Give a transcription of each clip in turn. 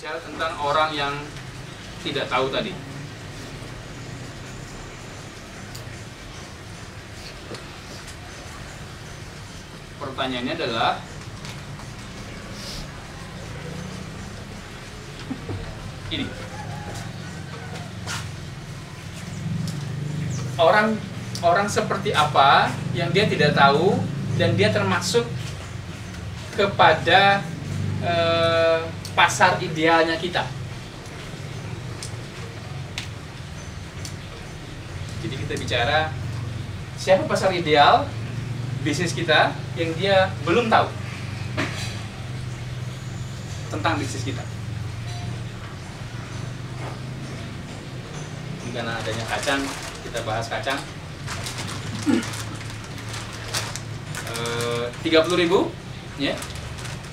Bicara tentang orang yang tidak tahu tadi. Pertanyaannya adalah, ini orang seperti apa yang dia tidak tahu dan dia termasuk kepada pasar idealnya kita. Jadi kita bicara siapa pasar ideal bisnis kita yang dia belum tahu tentang bisnis kita. Ini karena adanya kacang, kita bahas kacang. 30.000, ya.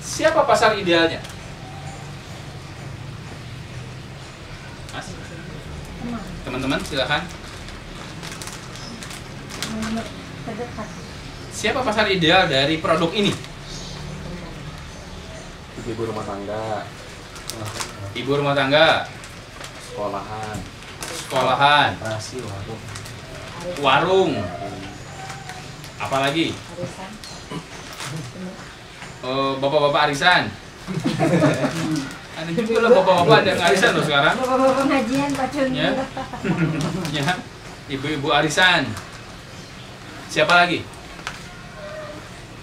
Siapa pasar idealnya? Mas? Teman-teman silakan. Siapa pasar ideal dari produk ini? Ibu rumah tangga. Ibu rumah tangga. Sekolahan. Sekolahan. Rasi, Warung. Apalagi? Bapak-bapak arisan. Ada juga lah bapak-bapak ada yang arisan loh sekarang. Bapak-bapak pengajian pacun. Ya. Ya. Ibu-ibu arisan. Siapa lagi?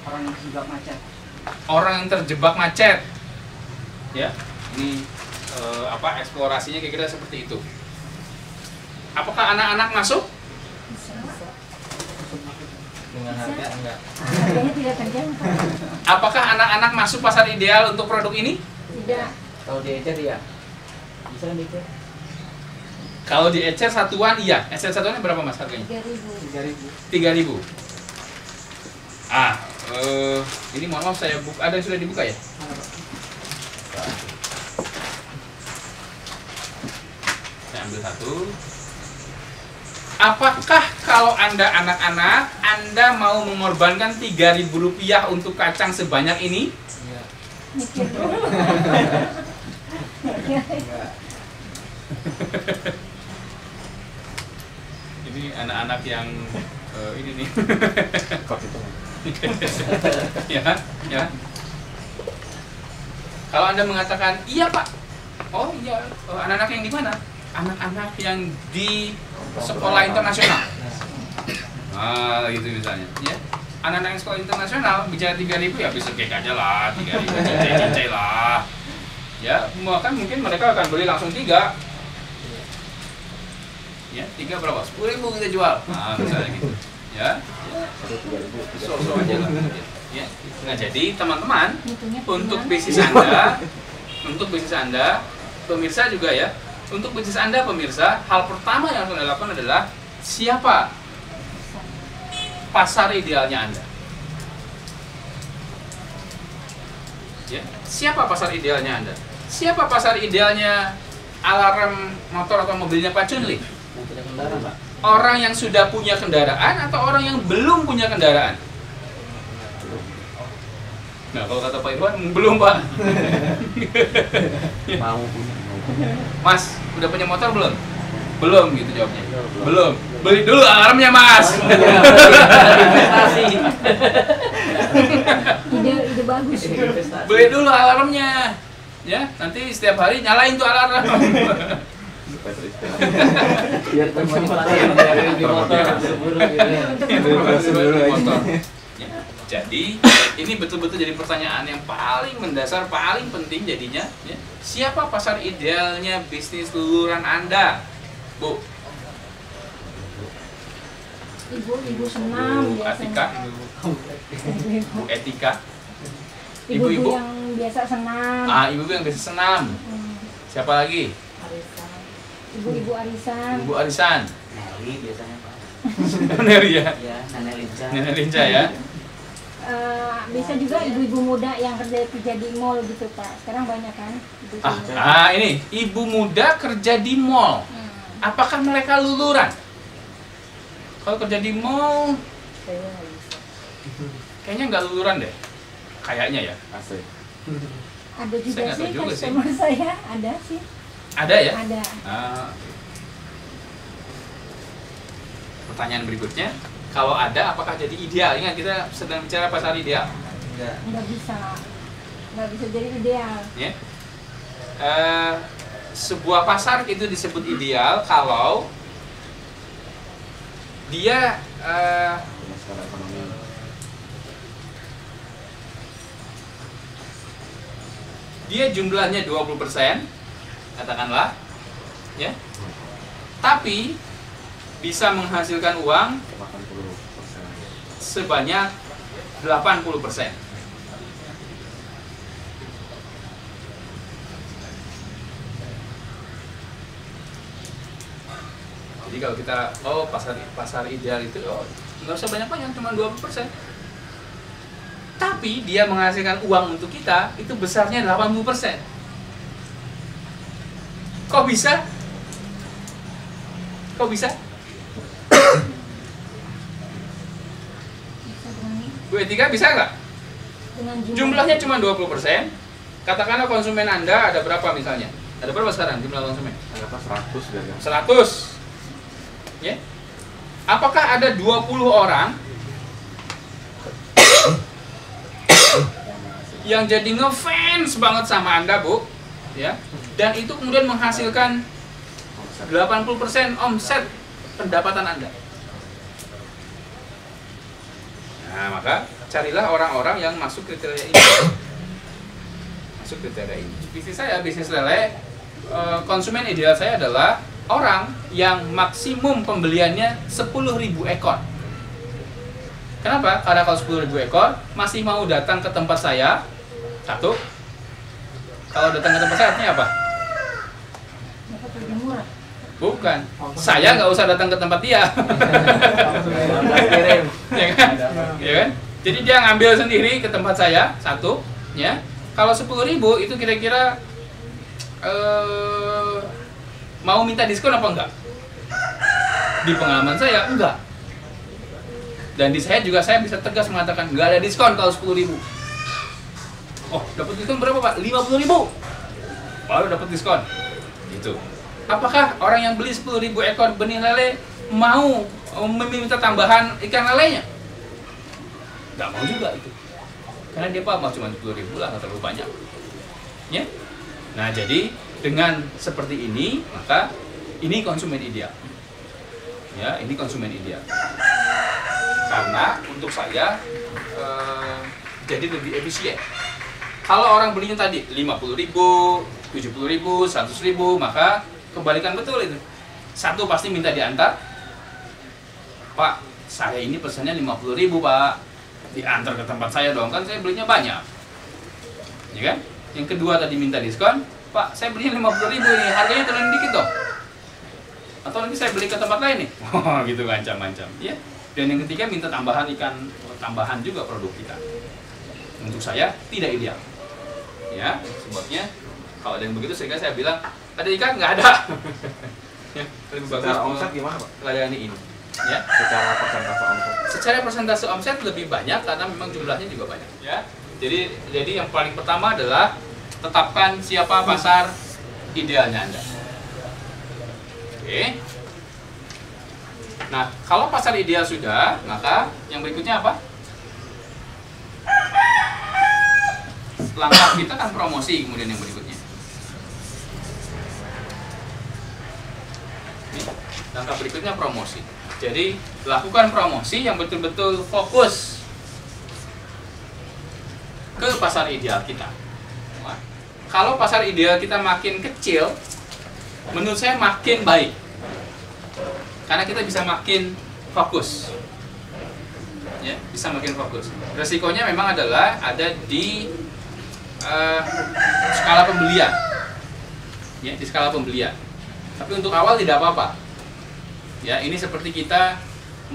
Orang yang terjebak macet. Orang yang terjebak macet. Ya. Ini eksplorasinya kira-kira seperti itu. Apakah anak-anak masuk? Dengan harga enggak. Harganya tidak terjangkau. Apakah anak-anak masuk pasar ideal untuk produk ini? Tidak. Kalau diecer ya. Bisa diecer. Kalau diecer satuan iya. Ecer satuannya berapa Mas harganya? 3.000. 3.000. 3.000. Ini mohon maaf saya buka, ada yang sudah dibuka ya? Saya ambil satu. Apakah kalau Anda anak-anak, Anda mau mengorbankan 3.000 rupiah untuk kacang sebanyak ini? Iya. Mikir dulu. Ini anak-anak yang ini nih. Kok itu? Ya, ya. Kalau Anda mengatakan iya Pak, oh iya, anak-anak yang di mana? Anak-anak yang di sekolah internasional. Ah, gitu misalnya, ya. Anak-anak yang sekolah internasional bicara 3.000 ya bisa cek aja lah, 3.000 cincai lah. Ya, bahkan mungkin mereka akan beli langsung 3. Ya, 3 berapa? 10.000 kita jual. Nah, misalnya gitu. Ya. So aja lah. Ya. Nah, jadi teman-teman, untuk bisnis Anda, pemirsa juga ya. Untuk bisnis Anda pemirsa, hal pertama yang harus Anda lakukan adalah siapa pasar idealnya Anda? Ya, siapa pasar idealnya Anda? Siapa pasar idealnya alarm motor atau mobilnya Pak Chunli? Yang tidak kendaraan, Pak. Orang yang sudah punya kendaraan atau orang yang belum punya kendaraan? Nah, kalau kata Pak Irwan, belum Pak. Mau punya. Mas, udah punya motor belum? Belum gitu jawabnya. Belum. Beli dulu alarmnya Mas. Investasi. Ide bagus. Beli dulu alarmnya. Ya, nanti setiap hari nyalain tuh alarm. Biar Motivasi yang dari di motor berburu gitu. Motor. Ya, jadi ini betul-betul jadi pertanyaan yang paling mendasar, paling penting jadinya. Ya. Siapa pasar idealnya bisnis luluran Anda, Bu? Ibu senam Bu Atika, Bu Etika, Ibu-ibu yang biasa senam. ibu-ibu yang biasa senam. Siapa lagi? Ibu-ibu arisan. Ibu arisan. Neri biasanya, Pak. Neri ya. Ya, Nenek Linca. Nenek Linca ya. Bisa juga ibu-ibu muda yang kerja di mall gitu Pak. Sekarang banyak kan ibu-ibu muda. Ini ibu muda kerja di mall. Apakah mereka luluran? Kalau kerja di mall, Kayaknya nggak bisa. kayaknya nggak luluran deh. Kayaknya ya. Asik. Ada juga Saya nggak tahu sih juga sih. customer saya, ada sih. Ada ya? Ada. Ah. Pertanyaan berikutnya, kalau ada apakah jadi ideal? Ingat kita sedang bicara pasar ideal. Enggak. Nggak bisa jadi ideal. Ya. Sebuah pasar itu disebut ideal kalau dia Secara ekonomi. dia jumlahnya 20%, katakanlah, ya. Tapi bisa menghasilkan uang 80%. sebanyak 80%. Jadi kalau kita pasar ideal itu nggak usah banyak-banyak, cuma 20%. Tapi dia menghasilkan uang untuk kita itu besarnya 80%. Kok bisa? Kok bisa? Bisa dengan Bu Etika bisa nggak? Jumlahnya cuma 20%. Katakanlah konsumen Anda ada berapa misalnya? Ada berapa sekarang jumlah konsumen? Anggaplah 100 gagal. 100. Ya. Apakah ada 20 orang yang jadi ngefans banget sama Anda, Bu? Ya. Dan itu kemudian menghasilkan 80% omset pendapatan Anda. Nah, maka carilah orang-orang yang masuk kriteria ini. Masuk kriteria ini. Bisnis lele, konsumen ideal saya adalah orang yang maksimum pembeliannya 10.000 ekor. Kenapa? Karena kalau 10.000 ekor masih mau datang ke tempat saya, satu. Kalau datang ke tempat saya artinya apa? dapat lebih murah. Bukan. Saya nggak usah datang ke tempat dia. Kirim. Ya kan? Ya kan? Jadi dia ngambil sendiri ke tempat saya, satu. Ya. Kalau 10.000 itu kira-kira mau minta diskon apa enggak? Di pengalaman saya enggak. Dan di saya juga saya bisa tegas mengatakan enggak ada diskon kalau 10.000. Oh, dapat diskon berapa, Pak? 50.000. Baru dapat diskon. Gitu. Apakah orang yang beli 10.000 ekor benih lele mau meminta tambahan ikan lelenya? Enggak mau juga itu. Karena dia mau cuma 10.000 lah, nggak terlalu banyak. Ya? Nah, jadi dengan seperti ini, maka ini konsumen ideal. Ya, ini konsumen ideal. Karena untuk saya jadi lebih efisien. Kalau orang belinya tadi 50.000, 70.000, 100.000, maka kebalikan betul itu. Satu pasti minta diantar. Pak, saya ini pesannya 50.000, Pak. Diantar ke tempat saya dong, kan saya belinya banyak. Ya kan? Yang kedua tadi minta diskon. Pak, saya belinya 50.000 ini, harganya turun dikit dong. Atau nanti saya beli ke tempat lain nih. Oh, gitu macam-macam. Ya. Dan yang ketiga minta tambahan ikan tambahan juga produk kita. Untuk saya tidak ideal. Ya, sebabnya kalau ada yang begitu saya bilang, ada ikan nggak ada. Ya, lebih bagus. Secara omset gimana, Pak? Layani ini. Ya. Secara persentase omset. Secara persentase omset lebih banyak karena memang jumlahnya juga banyak. Ya. Jadi yang paling pertama adalah tetapkan siapa pasar idealnya Anda. Oke. Nah, kalau pasar ideal sudah, maka yang berikutnya apa? Langkah kita kan promosi kemudian yang berikutnya. Ini, langkah berikutnya promosi. Jadi, lakukan promosi yang betul-betul fokus ke pasar ideal kita. Wah, kalau pasar ideal kita makin kecil, menurut saya makin baik. Karena kita bisa makin fokus. Ya, bisa makin fokus. Resikonya memang adalah ada di skala pembelian. Ya, di skala pembelian. Tapi untuk awal tidak apa-apa. Ya, ini seperti kita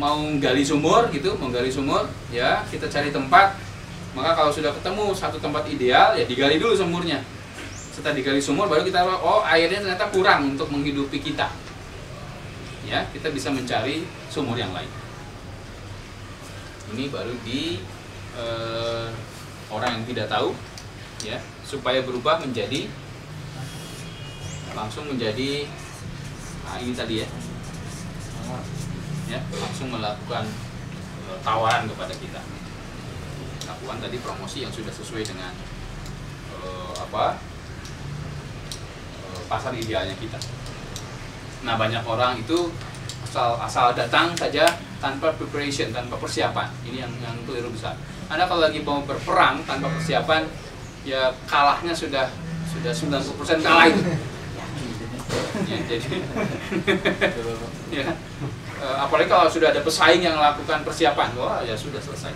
mau gali sumur gitu, menggali sumur, ya, kita cari tempat. Maka kalau sudah ketemu satu tempat ideal, ya digali dulu sumurnya. Setelah digali sumur, baru kita tahu, oh airnya ternyata kurang untuk menghidupi kita. Ya, kita bisa mencari sumur yang lain. Ini baru di orang yang tidak tahu, ya, supaya berubah menjadi langsung menjadi ini tadi ya, langsung melakukan tawaran kepada kita, lakukan tadi promosi yang sudah sesuai dengan pasar idealnya kita. Nah, banyak orang itu asal datang saja tanpa preparation, tanpa persiapan. Ini yang keliru besar. Anda kalau lagi mau berperang tanpa persiapan, ya kalahnya sudah 90% kalah itu. Ya, jadi ya, apalagi kalau sudah ada pesaing yang melakukan persiapan, wah ya sudah selesai.